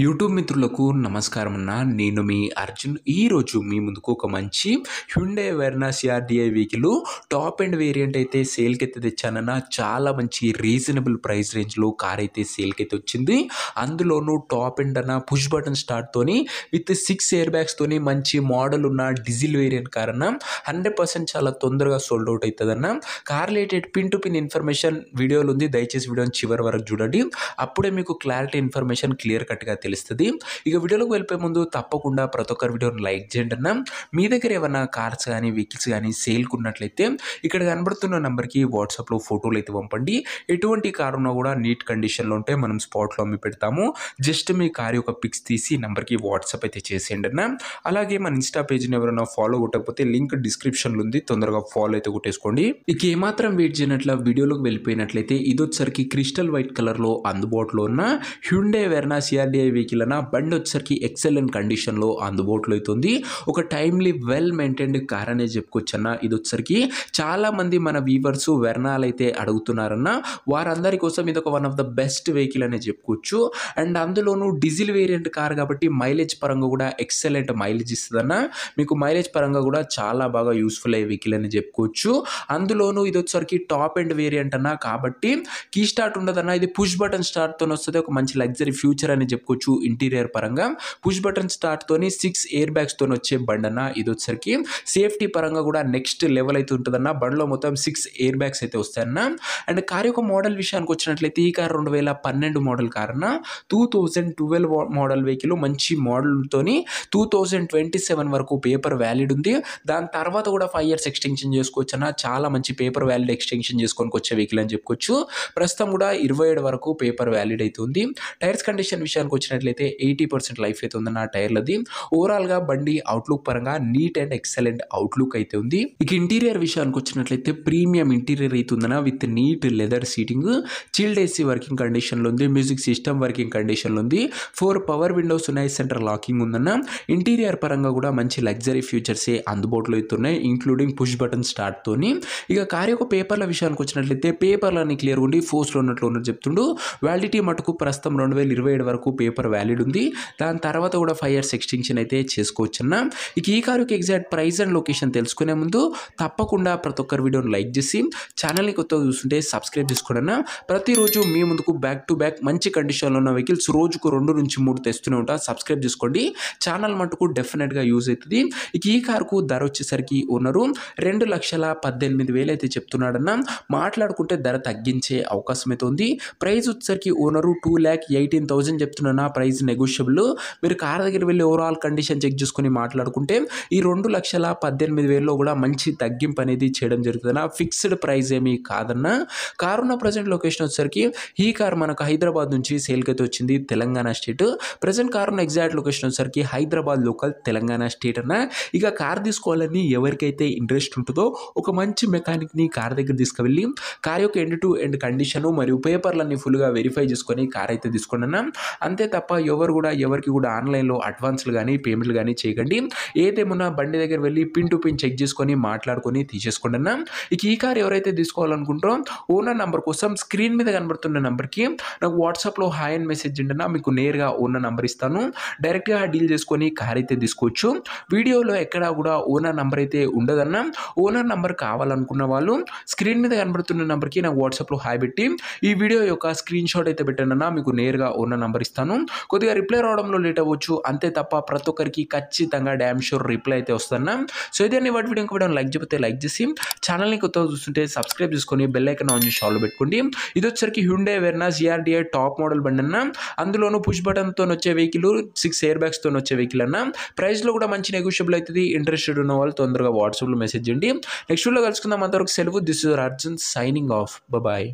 YouTube మిత్రులకు నమస్కారం అన్న. నేను మీ అర్జున్. ఈరోజు మీ ముందుకు ఒక మంచి Hyundai Verna CRDI vehicle top end variant అయితే సేల్‌కి అయితే తెచ్చానన్న. చాలా మంచి రీజనబుల్ ప్రైస్ రేంజ్‌లో కార్ అయితే సేల్‌కి అయితే వచ్చింది. అందులోనూ టాప్ ఎండ్ అన్న పుష్ బటన్ స్టార్ట్‌తోని విత్ 6 ఎయిర్ బ్యాగ్స్‌తోని మంచి మోడల్ ఉన్న డీజిల్ వేరియంట్ కార్ అన్న. 100% చాలా తొందరగా సోల్డ్ అవుట్ అవుతదన్న. Car related pin to pin information వీడియోలో ఉంది. దయచేసి వీడియోని చివరి వరకు చూడండి. అప్పుడే మీకు క్లారిటీ ఇన్ఫర్మేషన్ క్లియర్ కట్‌గా తెలుస్తుంది. ఇక వీడియోలోకి వెళ్ళిపోయే ముందు తప్పకుండా ప్రతి ఒక్కరు వీడియోని లైక్ చేయండి అన్న. మీ దగ్గర ఏమైనా కార్స్ కానీ వెహికల్స్ కానీ సేల్కి ఉన్నట్లయితే ఇక్కడ కనబడుతున్న నెంబర్కి వాట్సాప్లో ఫోటోలు అయితే పంపండి. ఎటువంటి కార్ ఉన్నా కూడా నీట్ కండిషన్లో ఉంటే మనం స్పాట్లో అమ్మి పెడతాము. జస్ట్ మీ కార్ యొక్క పిక్స్ తీసి నెంబర్కి వాట్సాప్ అయితే చేసేయండి అన్న. అలాగే మన ఇన్స్టా పేజ్ని ఎవరైనా ఫాలో కొట్టకపోతే లింక్ డిస్క్రిప్షన్లో ఉంది. తొందరగా ఫాలో అయితే కొట్టేసుకోండి. ఇక ఏమాత్రం వెయిట్ చేయనట్ల వీడియోలోకి వెళ్ళిపోయినట్లయితే ఇది వచ్చరికి క్రిస్టల్ వైట్ కలర్లో అందుబాటులో ఉన్న హ్యుండై వెర్నా సిఆర్‌డిఐ వెహికల్ అన్న. బండి వచ్చరికి ఎక్సలెంట్ కండిషన్లో అందుబాటులో అవుతుంది. ఒక టైమ్లీ వెల్ మెయింటైన్డ్ కార్ అనే చెప్పుకోవచ్చు అన్న. ఇది వచ్చరికి చాలా మంది మన వీవర్స్ వెర్నాలు అయితే అడుగుతున్నారన్న. వారందరి కోసం ఇది ఒక one of the best vehicle అనే చెప్పుకోవచ్చు. అండ్ అందులోనూ డీజిల్ వేరియంట్ కార్ కాబట్టి మైలేజ్ పరంగా కూడా ఎక్సలెంట్ మైలేజ్ ఇస్తుందన్న. మీకు మైలేజ్ పరంగా కూడా చాలా బాగా యూస్ఫుల్ అయ్యే వెహికల్ అని చెప్పుకోవచ్చు. అందులోనూ ఇది వచ్చరికి టాప్ ఎండ్ వేరియంట్ అన్న కాబట్టి కీ స్టార్ట్ ఉండదన్న. ఇది పుష్ బటన్ స్టార్ట్తో వస్తుంది. ఒక మంచి లగ్జరీ ఫ్యూచర్ అని చెప్పుకోవచ్చు. ఇంటీరియర్ పరంగా పుష్ బటన్ స్టార్ట్తోని 6 ఎయిర్ బ్యాగ్స్తో వచ్చే బండి అన్న. ఇది వచ్చరికి సేఫ్టీ పరంగా కూడా నెక్స్ట్ లెవెల్ అయితే ఉంటుందన్న. బండిలో మొత్తం 6 ఎయిర్ బ్యాగ్స్ అయితే వస్తాయన్న. అండ్ కార్ యొక్క మోడల్ విషయానికి వచ్చినట్లయితే ఈ కార్ 2012 మోడల్ కార్ అన్న. 2012 మోడల్ వెహికల్ మంచి మోడల్తోని 2027 వరకు పేపర్ వ్యాలిడ్ ఉంది. దాని తర్వాత కూడా 5 ఇయర్స్ ఎక్స్టెన్షన్ చేసుకోవచ్చు అన్న. చాలా మంచి పేపర్ వ్యాలిడ్ ఎక్స్టెన్షన్ చేసుకొని వచ్చే వెహికల్ అని చెప్పుకోవచ్చు. ప్రస్తుతం కూడా 27 వరకు పేపర్ వ్యాలిడ్ అవుతుంది. టైర్స్ కండిషన్ విషయానికి వచ్చినట్లయితే 80% లైఫ్ అయితే ఉందన్న టైర్లది. ఓవరాల్గా బండి అవుట్లుక్ పరంగా నీట్ అండ్ ఎక్సలెంట్ అవుట్లుక్ అయితే ఉంది. ఇక ఇంటీరియర్ విషయానికి వచ్చినట్లయితే ప్రీమియం ఇంటీరియర్ అయితే ఉందన్న. With neat leather seating, chilled AC working కండిషన్లో ఉంది. మ్యూజిక్ సిస్టమ్ వర్కింగ్ కండిషన్లో ఉంది. 4 పవర్ విండోస్ ఉన్నాయి. సెంటర్ లాకింగ్ ఉందన్న. ఇంటీరియర్ పరంగా కూడా మంచి లగ్జరీ ఫీచర్సే అందుబాటులో అవుతున్నాయి, ఇంక్లూడింగ్ పుష్ బటన్ స్టార్ట్ తోని. ఇక కార్ యొక్క పేపర్ల విషయానికి వచ్చినట్లయితే పేపర్లన్నీ క్లియర్ ఉండి ఫోర్స్లో ఉన్నట్లు చెప్తుండు. వ్యాలిడిటీ మటుకు ప్రస్తుతం 2027 వరకు పేపర్ వ్యాలిడ్ ఉంది. దాని తర్వాత కూడా 5 ఇయర్స్ ఎక్స్టెన్షన్ అయితే చేసుకోవచ్చు అన్న. ఇక ఈ కారు యొక్క ఎగ్జాక్ట్ ప్రైస్ అండ్ లొకేషన్ తెలుసుకునే ముందు తప్పకుండా ప్రతి ఒక్కరు వీడియోని లైక్ చేసి ఛానల్ని కొత్తగా చూస్తుంటే సబ్స్క్రైబ్ చేసుకోండి అన్న. ప్రతిరోజు మీ ముందుకు బ్యాక్ టు బ్యాక్ మంచి కండిషన్లో ఉన్న వెహికల్స్ రోజుకు 2 నుంచి 3 తెస్తూనే ఉంటా. సబ్స్క్రైబ్ చేసుకోండి. ఛానల్ మటుకు డెఫినెట్గా యూజ్ అవుతుంది. ఇక ఈ కారుకు ధర వచ్చేసరికి ఓనరు 2,18,000 అయితే చెప్తున్నాడన్న. మాట్లాడుకుంటే ధర తగ్గించే అవకాశం అయితే ఉంది. ప్రైస్ వచ్చేసరికి ఓనరు 2,18,000 చెప్తున్నా. Price negotiable. మీరు కార్ దగ్గర వెళ్ళి ఓవరాల్ కండిషన్ చెక్ చేసుకుని మాట్లాడుకుంటే ఈ 2,18,000లో కూడా మంచి తగ్గింపు అనేది చేయడం జరుగుతుందన్న. ఫిక్స్డ్ ప్రైస్ ఏమీ కాదన్న. కారు ఉన్న ప్రజెంట్ లొకేషన్ వచ్చేసరికి ఈ కార్ మనకు హైదరాబాద్ నుంచి సేల్కి అయితే వచ్చింది, తెలంగాణ స్టేట్. ప్రజెంట్ కార్ ఉన్న ఎగ్జాక్ట్ లొకేషన్ వచ్చేసరికి హైదరాబాద్ లోకల్, తెలంగాణ స్టేట్ అన్న. ఇక కార్ తీసుకోవాలని ఎవరికైతే ఇంట్రెస్ట్ ఉంటుందో ఒక మంచి మెకానిక్ని కార్ దగ్గర తీసుకువెళ్ళి కార్ యొక్క ఎండ్ టు ఎండ్ కండిషన్ మరియు పేపర్లన్నీ ఫుల్గా వెరిఫై చేసుకొని కార్ అయితే తీసుకోండి అన్న. అంతే తప్ప ఎవరికి కూడా ఆన్లైన్లో అడ్వాన్స్లు కానీ పేమెంట్లు కానీ చేయకండి. ఏదేమన్నా బండి దగ్గర వెళ్ళి పిన్ టు పిన్ చెక్ చేసుకొని మాట్లాడుకొని తీసేసుకోండి అన్న. ఇక ఈ కార్ ఎవరైతే తీసుకోవాలనుకుంటారో ఓనర్ నెంబర్ కోసం స్క్రీన్ మీద కనబడుతున్న నెంబర్కి నాకు వాట్సాప్లో హాయ్ అని మెసేజ్ చేయండి అన్న. మీకు నేరుగా ఓనర్ నెంబర్ ఇస్తాను. డైరెక్ట్గా డీల్ చేసుకొని కార్ అయితే తీసుకోవచ్చు. వీడియోలో ఎక్కడా కూడా ఓనర్ నెంబర్ అయితే ఉండదన్న. ఓనర్ నెంబర్ కావాలనుకున్న వాళ్ళు స్క్రీన్ మీద కనబడుతున్న నెంబర్కి నాకు వాట్సాప్లో హాయ్ పెట్టి ఈ వీడియో యొక్క స్క్రీన్ షాట్ అయితే పెట్టండి అన్న. మీకు నేరుగా ఓనర్ నెంబర్ ఇస్తాను. కొద్దిగా రిప్లై రావడంలో లేట్ అవ్వచ్చు, అంతే తప్ప ప్రతి ఒక్కరికి ఖచ్చితంగా డ్యామ్ షూర్ రిప్లై అయితే వస్తుందన్న. సో ఇదే వాటి వీడియో ఇంకో లైక్ చెప్తే లైక్ చేసి ఛానల్ని కొత్తగా చూస్తుంటే సబ్స్క్రైబ్ చేసుకొని బెల్ ఐకాన్ ఆన్ చేసి ఆల్లో పెట్టుకోండి. ఇది వచ్చరికి Hyundai Verna CRDI top model బండి అన్న. అందులోనూ పుష్ బటన్తో వచ్చే వెహికల్, 6 ఎయిర్ బ్యాగ్స్తో వచ్చే వెహికల్ అన్న. ప్రైస్లో కూడా మంచి నెగోషియబుల్ అవుతుంది. ఇంట్రెస్టెడ్ ఉన్న వాళ్ళు తొందరగా వాట్సాప్లో మెసేజ్ చేయండి. నెక్స్ట్ వీడియోలో కలుసుకుందాం. అంతవరకు సెలవు. This is Arjun signing off. Bye.